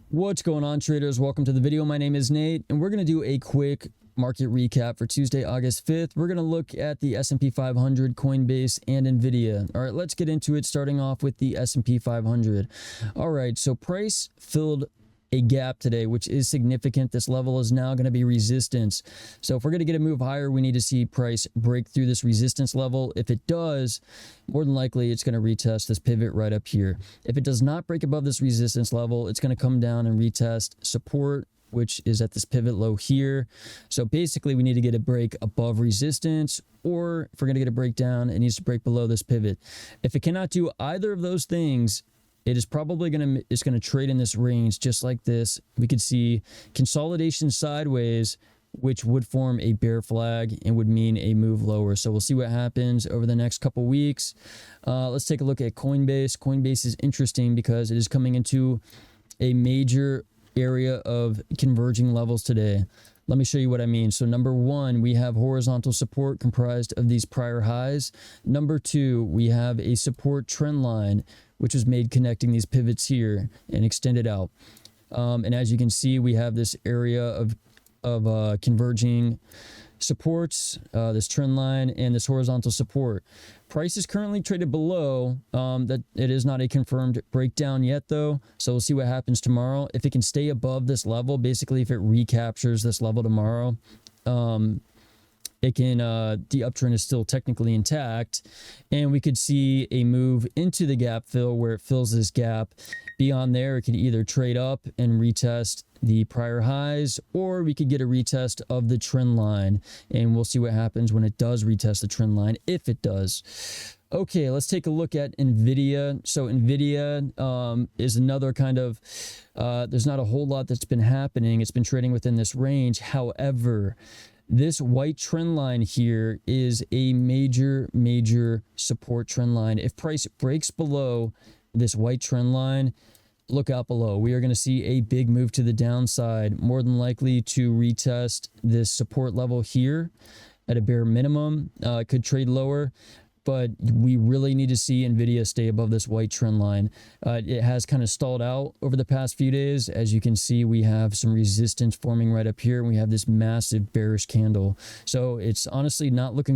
What's going on, traders? Welcome to the video. My name is Nate, and we're going to do a quick market recap for Tuesday, August 5th. We're going to look at the S&P 500, Coinbase, and Nvidia. All right, let's get into it, starting off with the S&P 500. All right, so price filled a gap today, which is significant. This level is now going to be resistance. So if we're going to get a move higher, we need to see price break through this resistance level. If it does, more than likely it's going to retest this pivot right up here. If it does not break above this resistance level, it's going to come down and retest support, which is at this pivot low here. So basically we need to get a break above resistance, or if we're going to get a breakdown, it needs to break below this pivot. If it cannot do either of those things, it is probably going to trade in this range just like this. We could see consolidation sideways, which would form a bear flag and would mean a move lower. So we'll see what happens over the next couple weeks. Let's take a look at Coinbase. Coinbase is interesting because it is coming into a major area of converging levels today. Let me show you what I mean. So number one, we have horizontal support comprised of these prior highs. Number two, we have a support trend line, which was made connecting these pivots here and extended out. And as you can see, we have this area of converging supports, this trend line and this horizontal support. Price is currently traded below that. It is not a confirmed breakdown yet though, so we'll see what happens tomorrow. If it can stay above this level, basically if it recaptures this level tomorrow, it can the uptrend is still technically intact, and we could see a move into the gap fill where it fills this gap. Beyond there, it could either trade up and retest the prior highs, or we could get a retest of the trend line, and we'll see what happens when it does retest the trend line, if it does. Okay, let's take a look at Nvidia. So Nvidia is another kind of, there's not a whole lot that's been happening. It's been trading within this range. However, this white trend line here is a major support trend line. If price breaks below this white trend line, look out below. We are going to see a big move to the downside, more than likely to retest this support level here at a bare minimum. It could trade lower, but we really need to see Nvidia stay above this white trend line. It has kind of stalled out over the past few days. As you can see, we have some resistance forming right up here, and we have this massive bearish candle. So it's honestly not looking